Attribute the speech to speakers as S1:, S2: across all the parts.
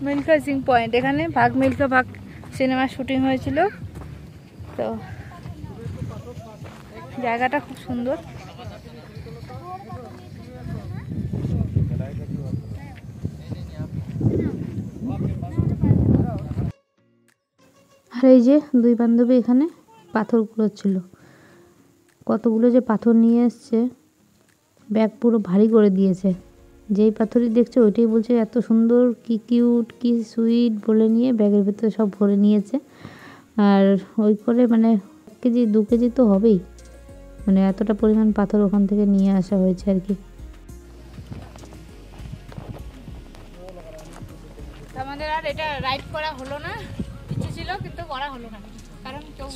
S1: Milkha Singh point, এখানে ভাগ মিল্খা ভাগ সিনেমার শুটিং হয়েছিল। তো জায়গাটা খুব সুন্দর। আর এই যে দুই বান্ধবী এখানে পাথর কুড়োচ্ছিল, কতগুলো যে পাথর নিয়ে এসছে, ব্যাগ পুরো ভারী করে দিয়েছে। যেই পাথরই দেখছে ওইটাই বলছে এত সুন্দর, কি কিউট, কি সুইট বলে নিয়ে ব্যাগের ভেতরে সব ভরে নিয়েছে। আর ওই করে মানে 1 কেজি 2 কেজি তো হবেই, মানে এতটা পরিমাণ পাথর ওখান থেকে নিয়ে আসা হয়েছে আর কি। আমাদের আর এটা রাইড করা হলো না, ইচ্ছে ছিল কিন্তু করা হলো না, কারণ কেউ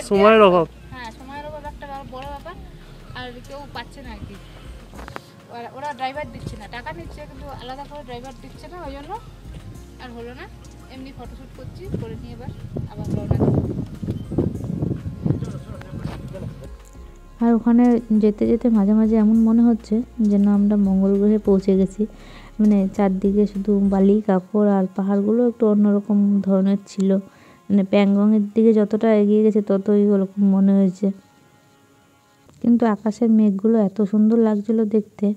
S1: সময়ের অভাব। হ্যাঁ, সময়ের অভাব একটা বড় ব্যাপার, আর কেউ পাচ্ছে না আর কি। ওরা ড্রাইভার দিচ্ছে না, টাকা নিচ্ছে কিন্তু আলাদা করে ড্রাইভার দিচ্ছে না, ওই জন্য আর হলো না। এমনি ফটোশ্যুট করছি, করে নিয়ে এবার আবার রওনা দেব। আর ওখানে যেতে যেতে মাঝে মাঝে এমন মনে হচ্ছে যেন আমরা মঙ্গল গ্রহে পৌঁছে গেছি। মানে চারদিকে শুধু বালি কাকড়, আর পাহাড়গুলো একটু অন্যরকম ধরনের ছিল। মানে প্যাংগংয়ের দিকে যতটা এগিয়ে গেছে ততই ওরকম মনে হয়েছে। কিন্তু আকাশের মেঘগুলো এত সুন্দর লাগছিল দেখতে,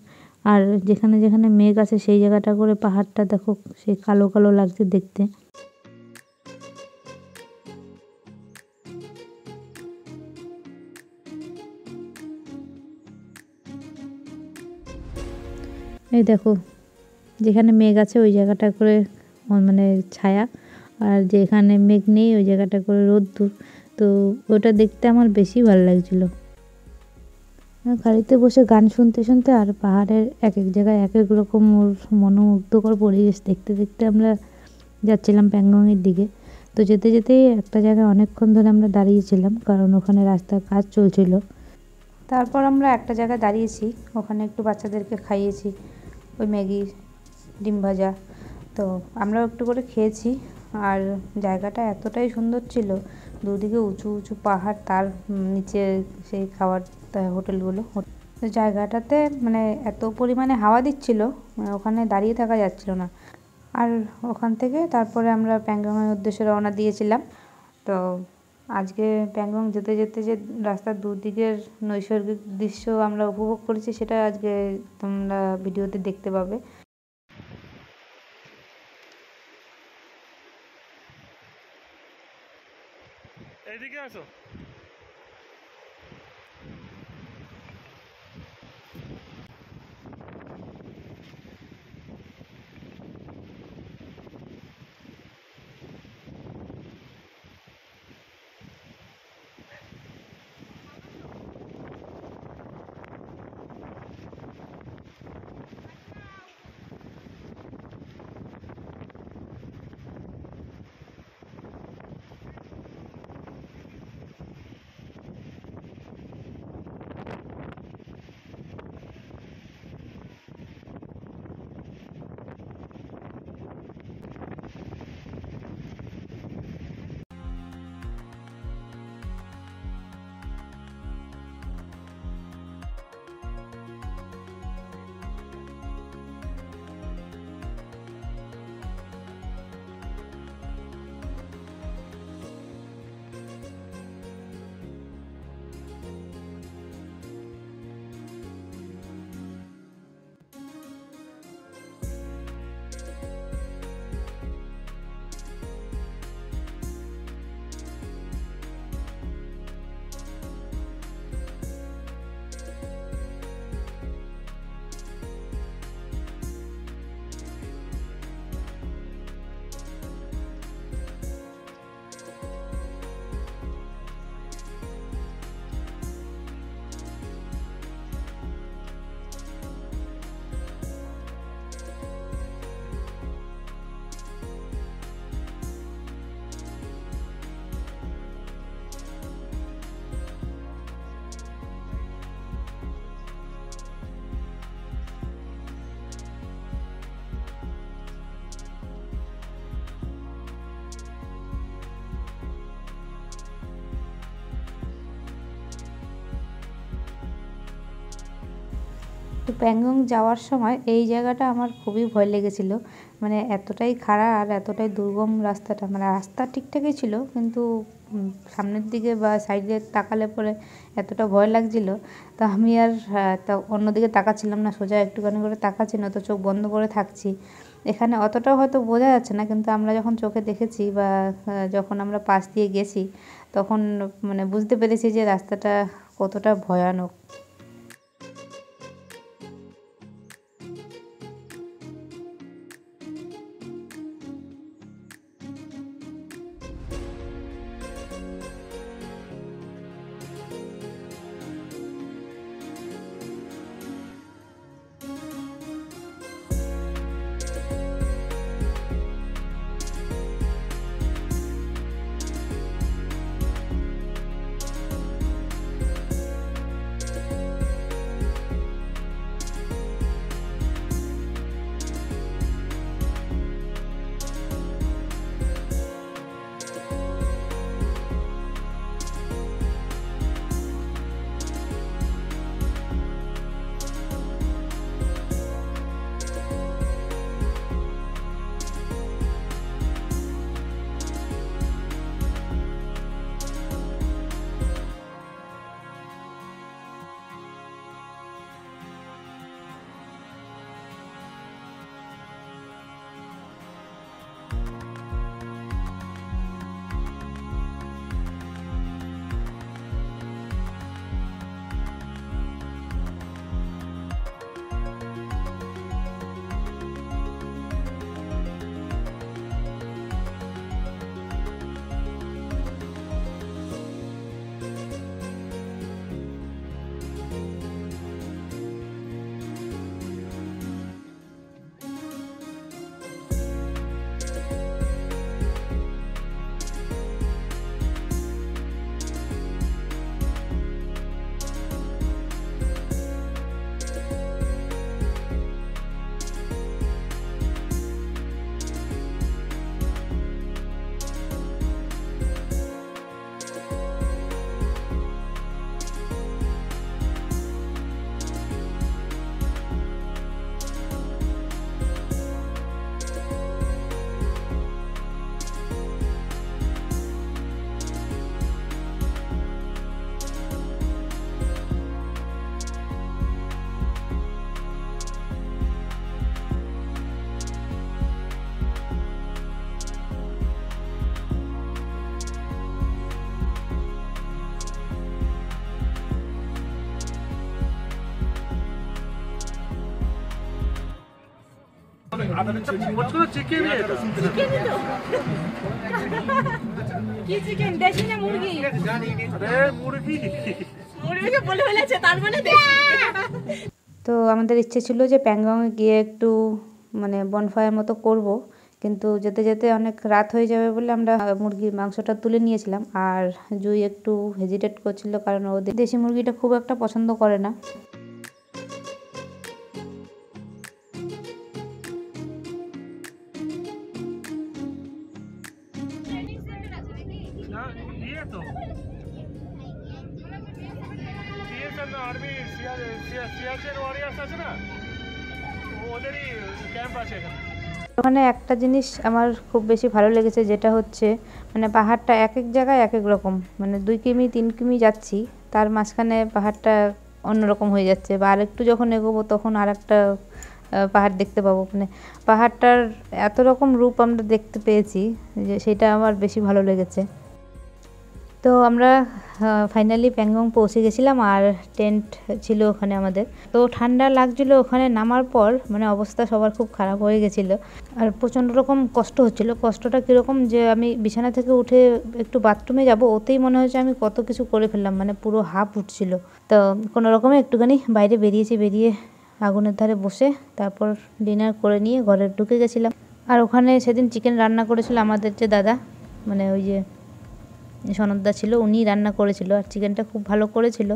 S1: আর যেখানে যেখানে মেঘ আছে সেই জায়গাটা করে পাহাড়টা দেখো, সেই কালো কালো লাগছে দেখতে। এই দেখো, যেখানে মেঘ আছে ওই জায়গাটা করে মানে ছায়া, আর যেখানে মেঘ নেই ওই জায়গাটা করে রোদ্দুর। তো ওটা দেখতে আমার বেশি ভালো লাগছিল। গাড়িতে বসে গান শুনতে শুনতে আর পাহাড়ের এক এক জায়গায় এক এক রকম মনোমুগ্ধকর পরিবেশ দেখতে দেখতে আমরা যাচ্ছিলাম প্যাংগংয়ের দিকে। তো যেতে যেতেই একটা জায়গায় অনেকক্ষণ ধরে আমরা দাঁড়িয়েছিলাম, কারণ ওখানে রাস্তার কাজ চলছিল। তারপর আমরা একটা জায়গায় দাঁড়িয়েছি, ওখানে একটু বাচ্চাদেরকে খাইয়েছি ওই ম্যাগি, ডিম ভাজা। তো আমরাও একটু করে খেয়েছি। আর জায়গাটা এতটাই সুন্দর ছিল, দুদিকে উঁচু উঁচু পাহাড়, তার নিচে সেই খাবার হোটেলগুলো। জায়গাটাতে মানে এত পরিমাণে হাওয়া দিচ্ছিল, ওখানে দাঁড়িয়ে থাকা যাচ্ছিল না। আর ওখান থেকে তারপরে আমরা প্যাংগংয়ের উদ্দেশ্যে রওনা দিয়েছিলাম। তো আজকে প্যাংগং যেতে যেতে যে রাস্তার দুদিকের নৈসর্গিক দৃশ্য আমরা উপভোগ করেছি, সেটা আজকে তোমরা ভিডিওতে দেখতে পাবে।
S2: এইদিকে আসো।
S1: তো প্যাংগং যাওয়ার সময় এই জায়গাটা আমার খুবই ভয় লেগেছিল, মানে এতটাই খাড়া আর এতটাই দুর্গম রাস্তাটা, মানে রাস্তা ঠিকঠাকই ছিল কিন্তু সামনের দিকে বা সাইডে তাকালে পরে এতটা ভয় লাগছিল। তো আমি আর তা অন্যদিকে তাকাচ্ছিলাম না, সোজা একটুখানি করে তাকাচ্ছি না, তো চোখ বন্ধ করে থাকছি। এখানে অতটাও হয়তো বোঝা যাচ্ছে না, কিন্তু আমরা যখন চোখে দেখেছি বা যখন আমরা পাশ দিয়ে গেছি তখন মানে বুঝতে পেরেছি যে রাস্তাটা কতটা ভয়ানক।
S2: চিকেনই তো
S3: কি চিকেন, দেশি না মুরগি?
S2: আরে মুরগি
S3: মুরগিকে বলে ফেলেছে, তার মানে দেশি।
S1: তো আমাদের ইচ্ছে ছিল যে প্যাংগংয়ে গিয়ে একটু মানে বনফায়ার মতো করব, কিন্তু যেতে যেতে অনেক রাত হয়ে যাবে বলে আমরা মুরগির মাংসটা তুলে নিয়েছিলাম। আর জুই একটু হেজিটেট করছিল কারণ ও দেশি মুরগিটা খুব একটা পছন্দ করে না।
S2: আর্মি সিয়াচেন ওয়ারিয়ার্স আছে না, ওদেরই ক্যাম্প আছে এখানে।
S1: ওখানে একটা জিনিস আমার খুব বেশি ভালো লেগেছে, যেটা হচ্ছে মানে পাহাড়টা এক এক জায়গায় এক এক রকম, মানে 2 কিমি 3 কিমি যাচ্ছি তার মাঝখানে পাহাড়টা অন্যরকম হয়ে যাচ্ছে, বা আরেকটু যখন এগোবো তখন আর একটা পাহাড় দেখতে পাবো। মানে পাহাড়টার এত রকম রূপ আমরা দেখতে পেয়েছি যে সেটা আমার বেশি ভালো লেগেছে। তো আমরা ফাইনালি প্যাংগং পৌঁছে গেছিলাম আর টেন্ট ছিল ওখানে আমাদের। তো ঠান্ডা লাগছিল ওখানে নামার পর, মানে অবস্থা সবার খুব খারাপ হয়ে গেছিলো আর প্রচণ্ড রকম কষ্ট হচ্ছিল। কষ্টটা কীরকম যে আমি বিছানা থেকে উঠে একটু বাথরুমে যাব, ওতেই মনে হচ্ছে আমি কত কিছু করে ফেললাম, মানে পুরো হাঁপ উঠছিল। তো কোনো রকমে একটুখানি বাইরে বেরিয়ে আগুনের ধারে বসে তারপর ডিনার করে নিয়ে ঘরে ঢুকে গেছিলাম। আর ওখানে সেদিন চিকেন রান্না করেছিল আমাদের যে দাদা, মানে ওই যে সনদদা ছিল, উনি রান্না করেছিল আর চিকেনটা খুব ভালো করেছিল,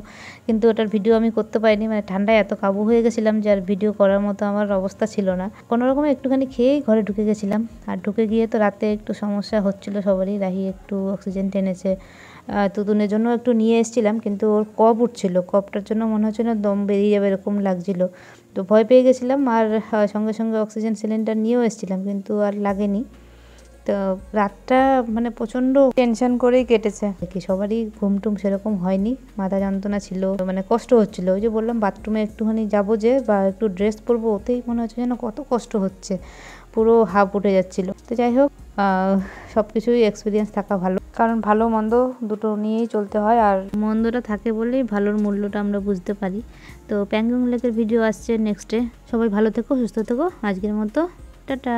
S1: কিন্তু ওটার ভিডিও আমি করতে পারিনি, মানে ঠান্ডায় এত কাবু হয়ে গেছিলাম যে আর ভিডিও করার মতো আমার অবস্থা ছিল না। কোনো রকমে একটুখানি খেয়েই ঘরে ঢুকে গেছিলাম। আর ঢুকে গিয়ে তো রাতে একটু সমস্যা হচ্ছিল সবারই, রাহি একটু অক্সিজেন টেনেছে, তুতুনের জন্য একটু নিয়ে এসেছিলাম, কিন্তু ওর কফ উঠছিল, কফটার জন্য মনে হচ্ছিল দম বেরিয়ে যাবে এরকম লাগছিল। তো ভয় পেয়ে গেছিলাম আর সঙ্গে সঙ্গে অক্সিজেন সিলিন্ডার নিয়েও এসেছিলাম, কিন্তু আর লাগেনি। তো রাতটা মানে প্রচণ্ড টেনশন করেই কেটেছে কি, সবারই ঘুম টুম সেরকম হয়নি, মাথা যন্ত্রণা ছিল, মানে কষ্ট হচ্ছিল। ওই যে বললাম বাথরুমে একটুখানি যাবো যে বা একটু ড্রেস পরবো, ওতেই মনে হচ্ছে যেন কত কষ্ট হচ্ছে, পুরো হাঁপ উঠে যাচ্ছিলো। তো যাই হোক, সব কিছুই এক্সপিরিয়েন্স থাকা ভালো, কারণ ভালো মন্দ দুটো নিয়েই চলতে হয়, আর মন্দটা থাকে বলেই ভালোর মূল্যটা আমরা বুঝতে পারি। তো প্যাংগং লেকের ভিডিও আসছে নেক্সটে। সবাই ভালো থেকো, সুস্থ থেকো, আজকের মতো টাটা।